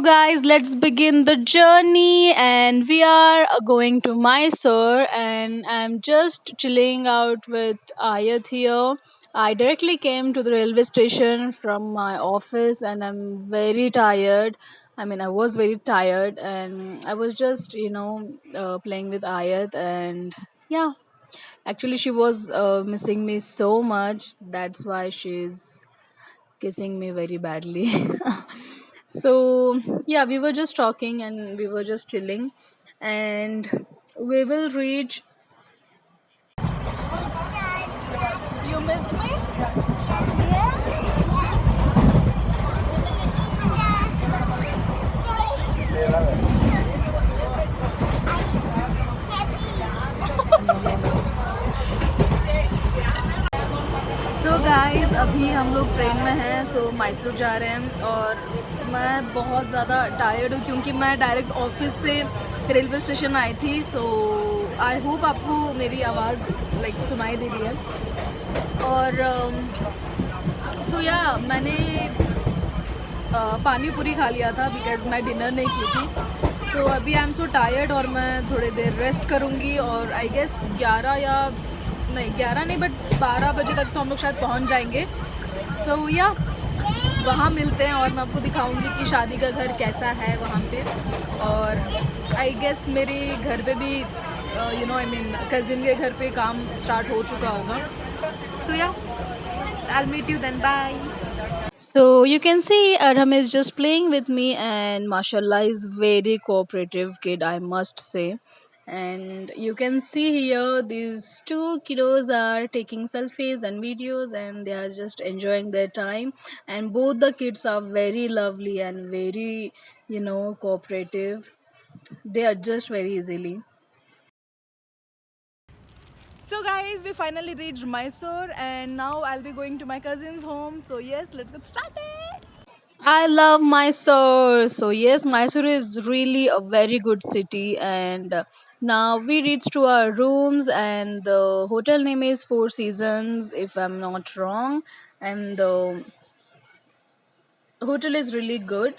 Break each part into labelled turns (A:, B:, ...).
A: guys, let's begin the journey. And we are going to Mysore, and I'm just chilling out with Ayat here. I directly came to the railway station from my office, and I'm very tired. I was very tired, and I was just, playing with Ayat, and yeah, actually, she was missing me so much. That's why she's kissing me very badly. So, yeah, we were just talking and we were just chilling, and we will reach. You missed me? So guys अभी हम लोग train में हैं. मैसूर जा रहे हैं और मैं बहुत ज़्यादा टायर्ड हूँ क्योंकि मैं डायरेक्ट ऑफिस से रेलवे स्टेशन आई थी. आई होप आपको मेरी आवाज़ सुनाई दे रही है. और मैंने पानी पूरी खा लिया था बिकॉज़ मैं डिनर नहीं की थी. अभी आई एम सो टायर्ड और मैं थोड़ी देर रेस्ट करूँगी और आई गेस 11 नहीं बट 12 बजे तक तो हम लोग शायद पहुंच जाएंगे. वहाँ मिलते हैं और मैं आपको दिखाऊंगी कि शादी का घर कैसा है वहाँ पे. और आई गेस मेरे घर पे भी कज़िन के घर पे काम स्टार्ट हो चुका होगा. I'll meet you then. Bye. So you can see Arham is just playing with me, and mashallah is very cooperative kid, I must say. And you can see here these two kiddos are taking selfies and videos, and they are just enjoying their time. And both the kids are very lovely and very, cooperative. They adjust very easily. So guys, we finally reached Mysore and now I'll be going to my cousin's home. So yes, let's get started. I love Mysore. So yes, Mysore is really a very good city, and now we reached to our rooms, and the hotel name is Four Seasons if I'm not wrong, and the hotel is really good.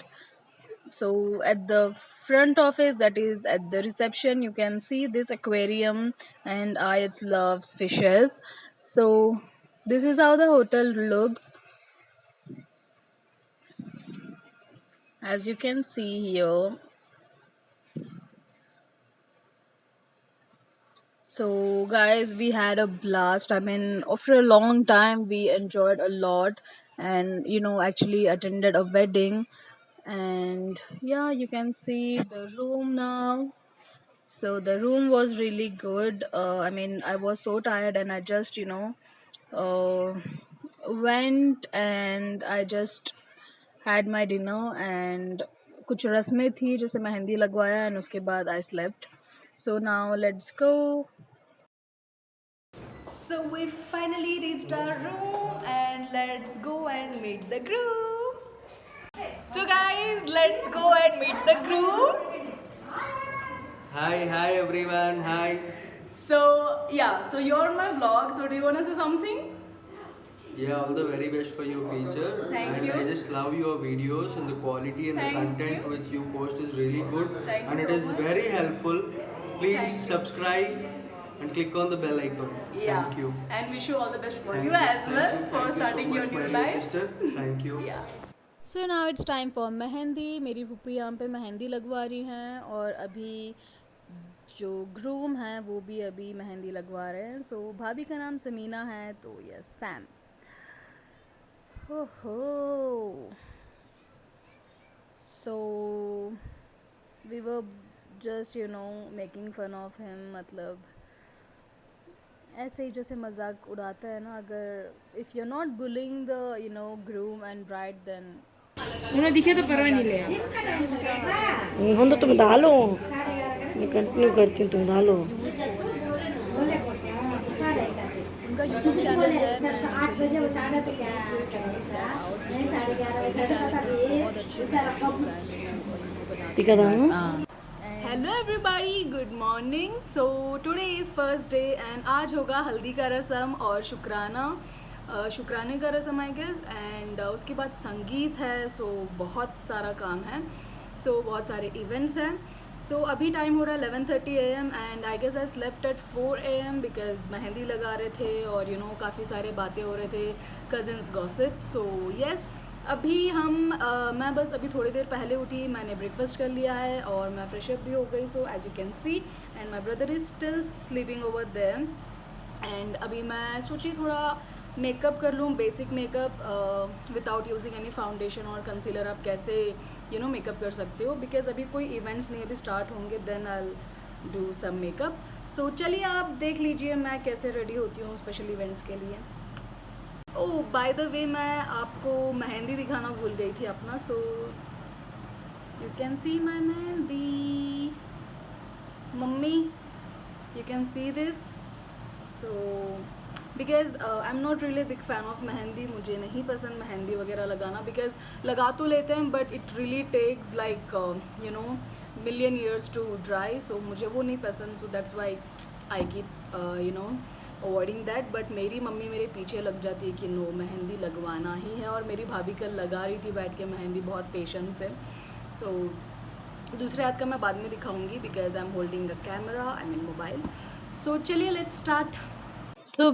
A: So at the front office, that is at the reception, you can see this aquarium, and Ayat loves fishes. So this is how the hotel looks, as you can see here. So guys, we had a blast. After a long time we enjoyed a lot, and actually attended a wedding. And yeah, you can see the room now. So the room was really good. I was so tired, and I just uh, went and I just had my dinner, and कुछ रस्में थी जैसे मेहंदी लगवाया, and उसके बाद I slept. So now let's go. So we finally reached our room, and let's go and meet the groom. So guys, let's go and meet the groom.
B: Hi everyone, hi.
A: So you're my vlog. So do you wanna say something?
B: Yeah, all the very best for your future.
A: Thank
B: and
A: you.
B: I just love your videos and the quality and
A: Thank
B: the content
A: you.
B: which you post is really good.
A: Thank
B: and
A: you
B: it
A: so
B: is
A: much.
B: very helpful. Please
A: Thank you.
B: subscribe and click on the bell icon.
A: Yeah.
B: Thank you.
A: And wish you all the best for
B: Thank
A: you as
B: Thank
A: well
B: you.
A: for
B: Thank you
A: starting
B: so
A: your
B: much,
A: new
B: my dear
A: life.
B: sister. Thank you.
A: Yeah. So now it's time for mehndi. मेरी फूफी यहाँ पे मेहंदी लगवा रही हैं, और अभी जो groom हैं वो भी अभी मेहंदी लगवा रहे हैं. सो भाभी का नाम समीना है, तो यस सैम. हो so we were just making fun of him. मतलब ऐसे ही जैसे मजाक उड़ाता है ना. अगर if you are not bullying the groom and bride, then
C: उन्हें दिखे तो परवाह नहीं ले. हम तो तुम डालो, मैं कंटिन्यू करती हूँ, तुम डालो.
A: उनका यूट्यूब चैनल है, मैं नीचे लिंक दे दूँगी, so please go check it out. बहुत अच्छे
C: टिका दाम.
A: Hello everybody, good morning. So today is first day, and आज होगा हल्दी का रस्म और शुक्राने का रस्म आई गेस. एंड उसके बाद संगीत है. सो बहुत सारा काम है. बहुत सारे इवेंट्स हैं. अभी टाइम हो रहा है 11:30 AM and I guess I slept at 4 AM because mehndi लगा रहे थे और काफ़ी सारे बातें हो रहे थे, कज़न्स गॉसिप. येस, अभी मैं बस अभी थोड़ी देर पहले उठी, मैंने ब्रेकफास्ट कर लिया है और मैं फ्रेश अप भी हो गई. As you can see, and my brother is still sleeping over there. And अभी मैं सोची थोड़ा मेकअप कर लूँ, basic makeup without using any foundation और कंसीलर. आप कैसे मेकअप कर सकते हो, बिकॉज अभी कोई इवेंट्स नहीं अभी स्टार्ट होंगे, then I do some makeup. चलिए आप देख लीजिए मैं कैसे रेडी होती हूँ स्पेशल इवेंट्स के लिए. ओह बाय द वे, मैं आपको मेहंदी दिखाना भूल गई थी अपना. You can C my mehndi, mummy, you can see this. Because I am not really big fan of mehndi. मुझे नहीं पसंद मेहंदी वगैरह लगाना, बिकॉज लगा तो लेते हैं but it really takes like million years to dry. मुझे वो नहीं पसंद. That's why I keep avoiding that. But मेरी मम्मी मेरे पीछे लग जाती है कि नो, मेहंदी लगवाना ही है. और मेरी भाभी कल लगा रही थी बैठ के मेहंदी, बहुत पेशेंस है. दूसरे हाथ का मैं बाद में दिखाऊंगी because I am holding a camera, I mean mobile. चलिए लेट्स स्टार्ट.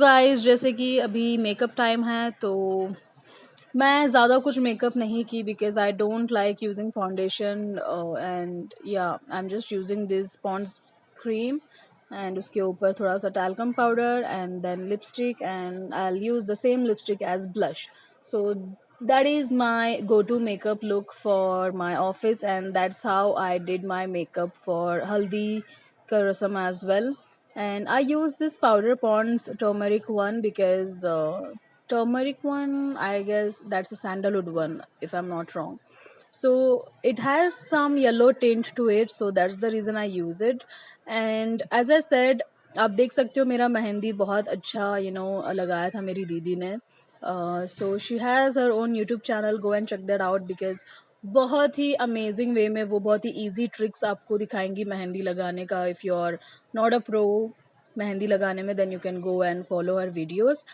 A: गाइस, जैसे कि अभी मेकअप टाइम है तो मैं ज़्यादा कुछ मेकअप नहीं की because I don't like using foundation and या I am just using this Pond's cream and उसके ऊपर थोड़ा सा talcum powder and then lipstick and I will use the same lipstick as blush. That is my go-to makeup look for my office, and that's how I did my makeup for Haldi ka rasam as well. And I use this Powder Pond's turmeric one because turmeric one, I guess that's a sandalwood one if I'm not wrong. So it has some yellow tint to it, so that's the reason I use it. And as I said, आप देख सकते हो मेरा मेहंदी बहुत अच्छा लगाया था मेरी दीदी ने. So she has her own YouTube channel, go and check that out because बहुत ही अमेजिंग वे में वो बहुत ही ईजी ट्रिक्स आपको दिखाएंगी मेहंदी लगाने का. If you are not a pro mehndi लगाने में, then you can go and follow her videos.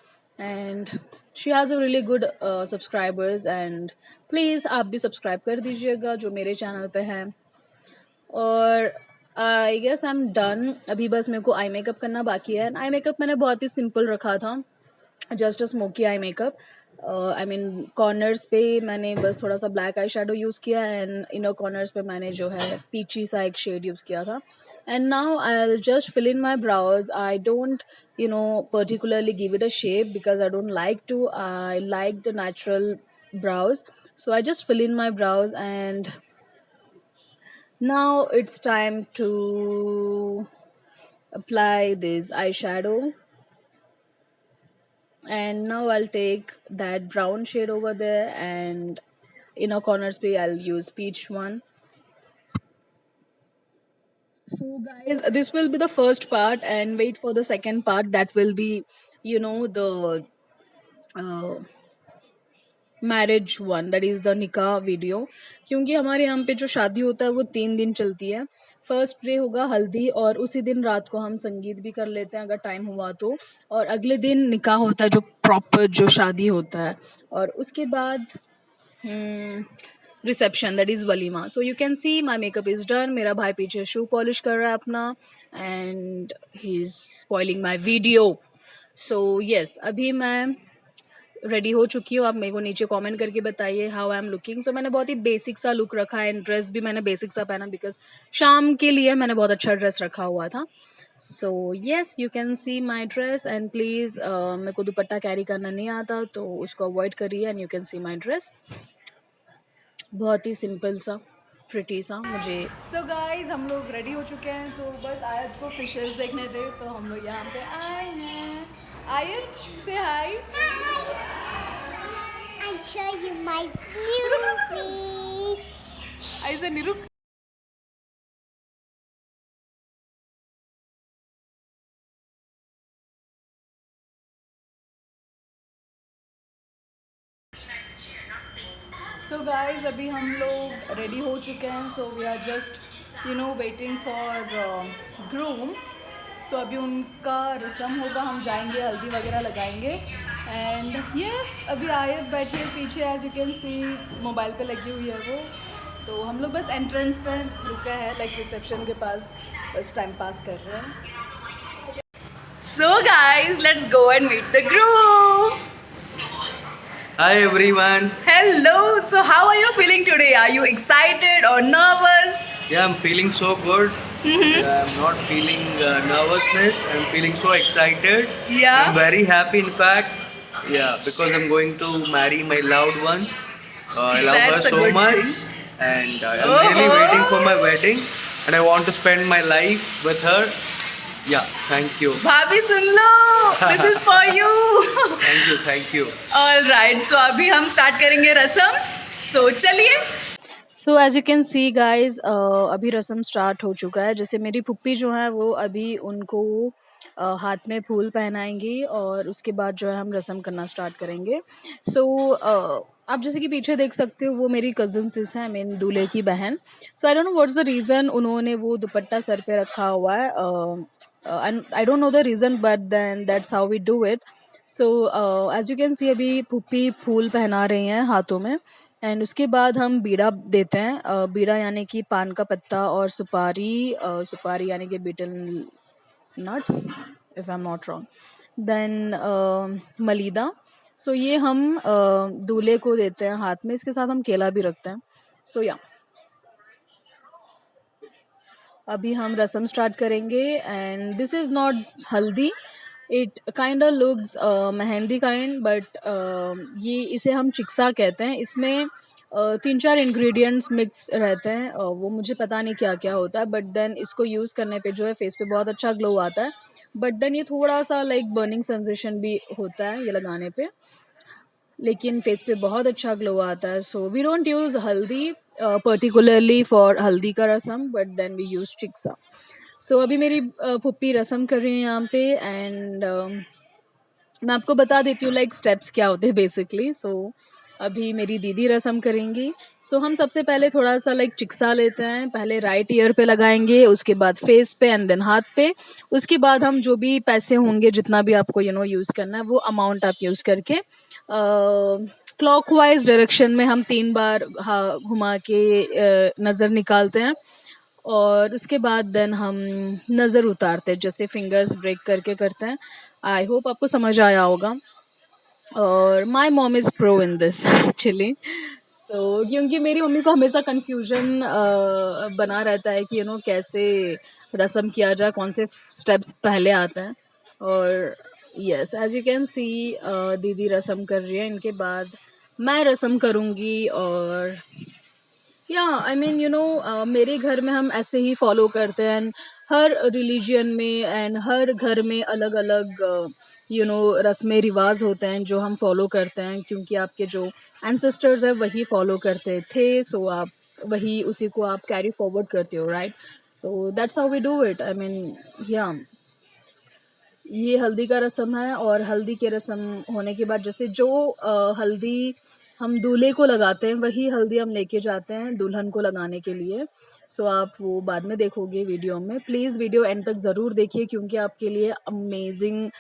A: And she has a really good subscribers and please आप भी सब्सक्राइब कर दीजिएगा जो मेरे चैनल पे हैं. और I guess I am done. अभी बस मेरे को आई मेकअप करना बाकी है. आई मेकअप मैंने बहुत ही सिंपल रखा था, just a smoky eye makeup. I mean corners पे मैंने बस थोड़ा सा ब्लैक आई शेडो यूज़ किया एंड इनर कॉर्नर्स पे मैंने जो है पीची सा एक शेड यूज़ किया था. And now I will just fill in my brows. I don't particularly give it a shape because I don't like to. I like the natural brows, so I just fill in my brows and now it's time to apply this eyeshadow. And now I'll take that brown shade over there and inner corners pe I'll use peach one. So guys, this will be the first part and wait for the second part. That will be the uh, marriage one, that is the निकाह video. क्योंकि हमारे यहाँ पे जो शादी होता है वो 3 दिन चलती है. फर्स्ट डे होगा हल्दी और उसी दिन रात को हम संगीत भी कर लेते हैं अगर टाइम हुआ तो. और अगले दिन निकाह होता है जो प्रॉपर जो शादी होता है. और उसके बाद reception, that is walima. So you can C my makeup is done. मेरा भाई पीछे शू पॉलिश कर रहा है अपना and he is spoiling my video. So yes, अभी मैं रेडी हो चुकी हूँ. आप मेरे को नीचे कमेंट करके बताइए हाउ आई एम लुकिंग. सो मैंने बहुत ही बेसिक सा लुक रखा है एंड ड्रेस भी मैंने बेसिक सा पहना बिकॉज शाम के लिए मैंने बहुत अच्छा ड्रेस रखा हुआ था. So yes, you can C my dress and please मेरे को दुपट्टा कैरी करना नहीं आता तो उसको अवॉइड करिए. And you can C my dress, बहुत ही सिंपल सा प्रिटी सा मुझे. सो गाइज, हम लोग रेडी हो चुके हैं तो बस आयत को फिशेस देखने थे तो हम लोग यहाँ पे आए हैं. आयत से हाय.
D: I'll show you my new fish.
A: ऐसे निरुक. सो गाइज, अभी हम लोग रेडी हो चुके हैं. So we are just waiting for groom. So अभी उनका रस्म होगा, हम जाएंगे हल्दी वगैरह लगाएंगे. एंड यस, अभी आयत बैठी है पीछे, as you can see mobile पे लगी हुई है वो. तो हम लोग बस एंट्रेंस पे रुके हैं, लाइक रिसेप्शन के पास, बस टाइम पास कर रहे हैं. So guys, let's go and meet the group.
B: Hi everyone.
A: Hello. So how are you feeling today? Are you excited or nervous?
B: Yeah, I'm feeling so good. I'm not feeling nervousness. I'm feeling so excited. I'm
A: Yeah.
B: very happy, in fact. Yeah, because I'm going to marry my loved one. I love
A: That's a
B: her so
A: good
B: much,
A: thing.
B: and I'm really waiting for my wedding, and I want to spend my life with her. Yeah, thank you.
A: भाभी सुन लो. This is for you.
B: Thank you, thank you.
A: All right. So अभी हम start करेंगे रस्म. So चलिए. So as you can see guys, अभी रस्म start हो चुका है. जैसे मेरी पुप्पी जो है वो अभी उनको हाथ में फूल पहनाएंगी और उसके बाद जो है हम रस्म करना स्टार्ट करेंगे. सो आप जैसे कि पीछे देख सकते हो वो मेरी कज़न सिस है, मीन दूल्हे की बहन. So I don't know what's the reason उन्होंने वो दुपट्टा सर पे रखा हुआ है. I don't know the reason but then that's how we do it. So as you can see अभी पुप्पी फूल पहना रही हैं हाथों में. एंड उसके बाद हम बीड़ा देते हैं. बीड़ा यानी कि पान का पत्ता और सुपारी. सुपारी यानी कि betel nuts, if I am not wrong. Then मलीदा. सो ये हम दूल्हे को देते हैं हाथ में. इसके साथ हम केला भी रखते हैं. सो या अभी हम रस्म स्टार्ट करेंगे. एंड दिस इज़ नॉट हल्दी, it kind of looks mehndi kind, but ये इसे हम चिक्सा कहते हैं. इसमें 3-4 इंग्रेडिएंट्स मिक्स रहते हैं. वो मुझे पता नहीं क्या क्या होता है, बट देन इसको यूज़ करने पे जो है फेस पे बहुत अच्छा ग्लो आता है. बट देन ये थोड़ा सा लाइक बर्निंग सेंसेशन भी होता है ये लगाने पे, लेकिन फेस पे बहुत अच्छा ग्लो आता है. सो वी डोंट यूज़ हल्दी पर्टिकुलरली फॉर हल्दी का रस्म, बट देन वी यूज़ चिक्सा. सो अभी मेरी पुप्पी रस्म कर रही है यहाँ पे. एंड मैं आपको बता देती हूँ लाइक स्टेप्स क्या होते हैं बेसिकली. सो अभी मेरी दीदी रस्म करेंगी. सो हम सबसे पहले थोड़ा सा लाइक चिक्सा लेते हैं. पहले राइट ईयर पे लगाएंगे, उसके बाद फेस पे एंड देन हाथ पे. उसके बाद हम जो भी पैसे होंगे, जितना भी आपको यूज़ करना है, वो अमाउंट आप यूज़ करके क्लॉकवाइज डायरेक्शन में हम 3 बार घुमा के नज़र निकालते हैं. और उसके बाद देन हम नज़र उतारते हैं, जैसे फिंगर्स ब्रेक करके करते हैं. आई होप आपको समझ आया होगा. और my mom is pro in this actually. So क्योंकि मेरी मम्मी को हमेशा कन्फ्यूजन बना रहता है कि कैसे रस्म किया जाए, कौन से स्टेप्स पहले आते हैं. और yes, as you can see दीदी रस्म कर रही है. इनके बाद मैं रस्म करूँगी. और या आई मीन मेरे घर में हम ऐसे ही फॉलो करते हैं. हर रिलीजियन में एंड हर घर में अलग अलग रस्में रिवाज होते हैं जो हम फॉलो करते हैं, क्योंकि आपके जो एंसेस्टर्स हैं वही फॉलो करते थे. सो आप वही उसी को आप कैरी फॉरवर्ड करते हो, right. So that's how we do it. I mean या ये हल्दी का रस्म है. और हल्दी के रस्म होने के बाद जैसे जो हल्दी हम दूल्हे को लगाते हैं वही हल्दी हम लेके जाते हैं दुल्हन को लगाने के लिए. सो आप वो बाद में देखोगे वीडियो में. प्लीज़ वीडियो एंड तक ज़रूर देखिए, क्योंकि आपके लिए अमेजिंग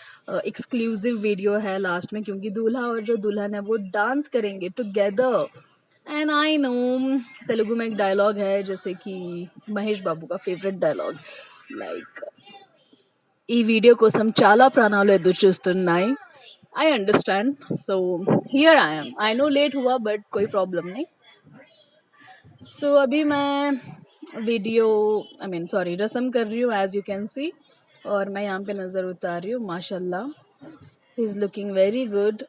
A: एक्सक्लूसिव वीडियो है लास्ट में, क्योंकि दूल्हा और जो दुल्हन है वो डांस करेंगे together. And I know Telugu में एक डायलॉग है, जैसे कि महेश बाबू का फेवरेट डायलॉग, लाइक ఈ వీడియో కోసం చాలా ప్రాణాలు ఎదురు చూస్తున్నాయి. I understand. So here I am. I know late हुआ बट कोई प्रॉब्लम नहीं. सो अभी मैं वीडियो आई मीन सॉरी रस्म कर रही हूँ, एज यू कैन सी. और मैं यहाँ पे नज़र उतार रही हूँ. माशाल्लाह, he is looking very good.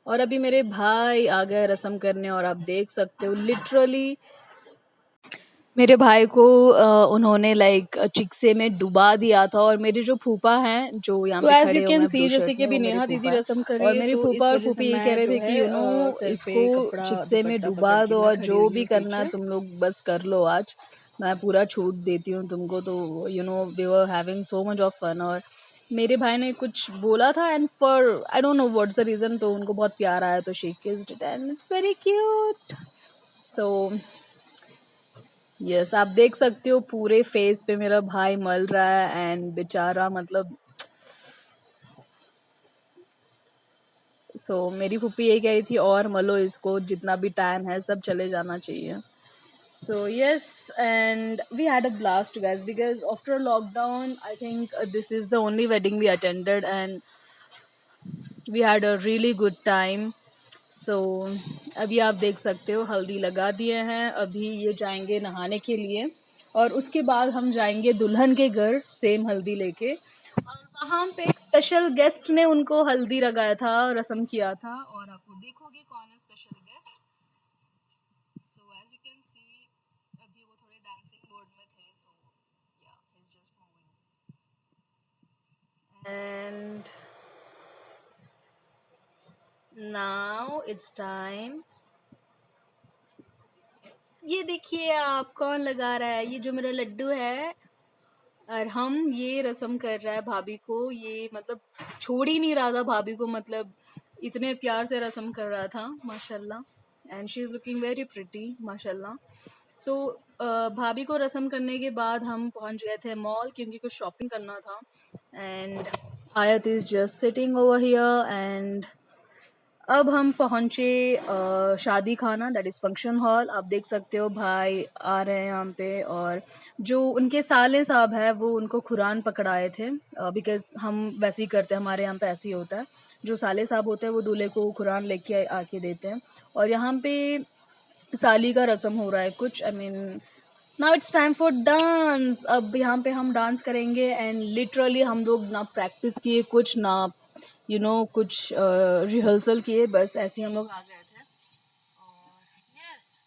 A: और अभी मेरे भाई आ गए रस्म करने, और आप देख सकते हो लिटरली मेरे भाई को उन्होंने लाइक चिक्से में डुबा दिया था. और मेरे जो फूफा हैं जो यहाँ
C: तो
A: पे
C: as
A: खड़े
C: you
A: हो,
C: can
A: मैं
C: see,
A: ब्लू
C: जैसे
A: शर्ट
C: कि
A: में,
C: अभी
A: वो मेरे
C: नेहा
A: फूफा
C: दीदी
A: है.
C: रस्म कर रही
A: और
C: है,
A: मेरे
C: तो
A: फूफा
C: इस
A: और
C: वजह से
A: फूफी ये
C: मैं
A: कह रहे
C: जो
A: थे कि
C: है सर
A: इसको
C: पे कपड़ा
A: चिक्से में
C: दुपट्टा
A: डुबा
C: पकड़ के
A: दो,
C: मैं
A: और
C: खड़ी
A: जो
C: हुई
A: भी
C: हूँ
A: करना है
C: पीछे.
A: तुम लोग बस कर लो आज. मैं पूरा छूट देती हूँ तुमको. तो we were having so much of fun. और मेरे भाई ने कुछ बोला था, and for I don't know what's the reason, तो उनको बहुत प्यार आया, तो she kissed it and it's very cute. So yes, आप देख सकते हो पूरे फेस पे मेरा भाई मल रहा है. एंड बेचारा मतलब मेरी फूफी ये कह रही थी और मलो इसको, जितना भी टैन है सब चले जाना चाहिए. So yes, and we had a blast, guys, because after lockdown, I think this is the only wedding we attended, and we had a really good time. So अभी आप देख सकते हो हल्दी लगा दिए हैं, अभी ये जाएंगे नहाने के लिए और उसके बाद हम जाएंगे दुल्हन के घर सेम हल्दी लेके, और वहाँ पे एक स्पेशल गेस्ट ने उनको हल्दी लगाया था, रस्म किया था, और आप वो देखोगे कौन है special guest. So as you can see अभी वो थोड़े डांसिंग मोड में थे, तो या he is just moving and now it's time. ये देखिए आप कौन लगा रहा है, ये जो मेरा लड्डू है, और हम ये रस्म कर रहा है भाभी को. ये मतलब छोड़ ही नहीं रहा था भाभी को, मतलब इतने प्यार से रस्म कर रहा था माशाल्लाह. And she is looking very pretty माशाल्लाह. सो भाभी को रस्म करने के बाद हम पहुंच गए थे मॉल, क्योंकि कुछ शॉपिंग करना था. एंड आयत is just sitting over here. And अब हम पहुँचे शादी खाना, दैट इज़ फंक्शन हॉल. आप देख सकते हो भाई आ रहे हैं यहाँ पे, और जो उनके साले साहब है वो उनको कुरान पकड़ाए थे, बिकॉज़ हम वैसे ही करते हैं, हमारे यहाँ पे ऐसे ही होता है. जो साले साहब होते हैं वो दूल्हे को कुरान लेके आके देते हैं. और यहाँ पे साली का रस्म हो रहा है कुछ, I mean now it's time for dance. अब यहाँ पे हम डांस करेंगे, एंड लिटरली हम लोग ना प्रैक्टिस किए कुछ, ना कुछ रिहर्सल किए, बस ऐसे ही हम लोग आ गए थे. और यस,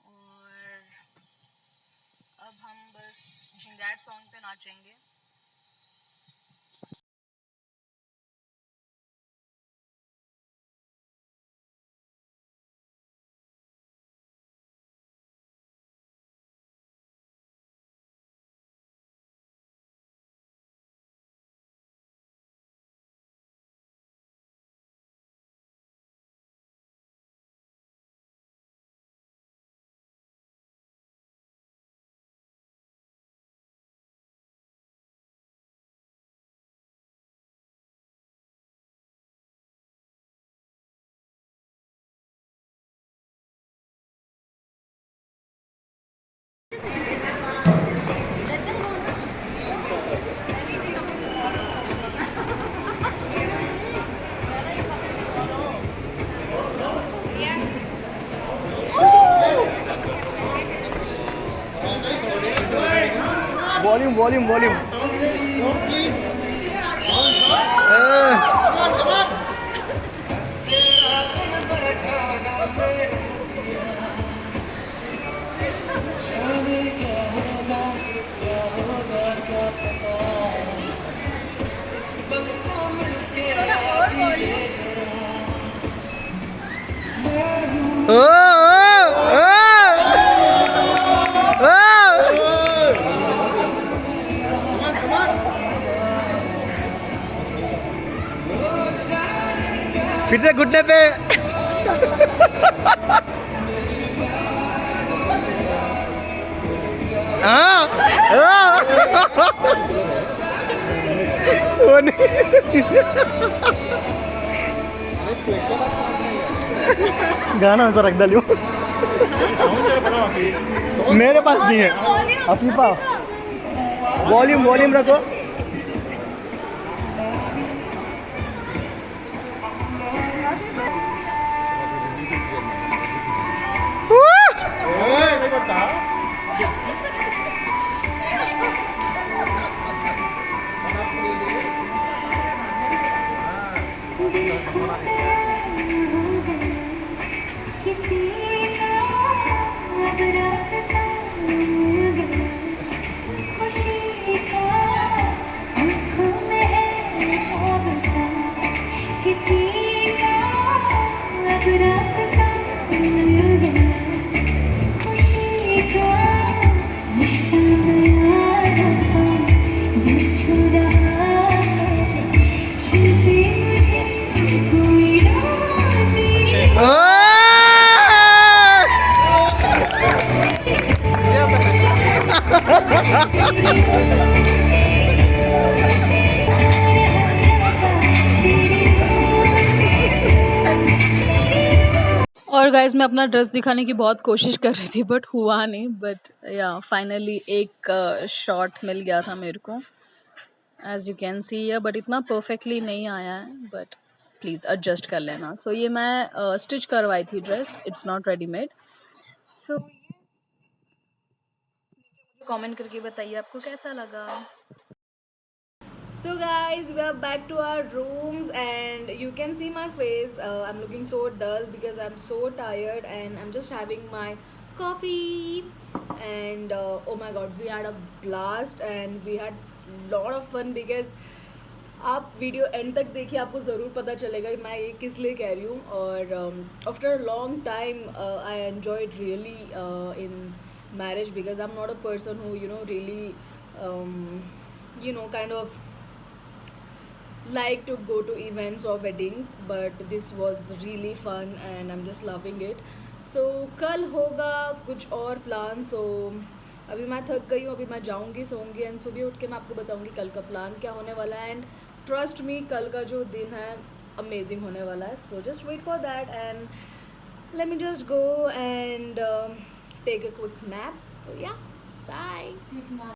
A: और अब हम बस झिंगाट सॉन्ग पे नाचेंगे.
B: वॉल्यूम. फिर से घुटने पे. वो नहीं. गाना ऐसा रख डालियो. मेरे पास नहीं है. अफीफा वॉल्यूम रखो.
A: और गाइज मैं अपना ड्रेस दिखाने की बहुत कोशिश कर रही थी बट हुआ नहीं, बट या फाइनली एक शॉट मिल गया था मेरे को एज यू कैन सी है, बट इतना परफेक्टली नहीं आया है, बट प्लीज़ एडजस्ट कर लेना. सो ये मैं स्टिच करवाई थी dress, it's not readymade. So comment करके बताइए आपको कैसा लगा. So guys, we are back to our rooms and you can see my face. I'm looking so dull because I'm so tired and I'm just having my coffee. And oh my god, we had a blast and we had lot of fun because आप video and तक देखिए, आपको ज़रूर पता चलेगा मैं ये किस लिए कह रही हूँ. और after a long time I enjoyed really in marriage because I am not a person who really kind of like to go to events or weddings, but this was really fun and I'm just loving it. So कल होगा कुछ और plan. So अभी मैं थक गई हूँ, अभी मैं जाऊँगी, सोऊंगी एंड सुबह उठ के मैं आपको बताऊँगी कल का प्लान क्या होने वाला है. एंड ट्रस्ट मी, कल का जो दिन है अमेजिंग होने वाला है. So just wait for that and let me just go and take a quick nap. So yeah, bye.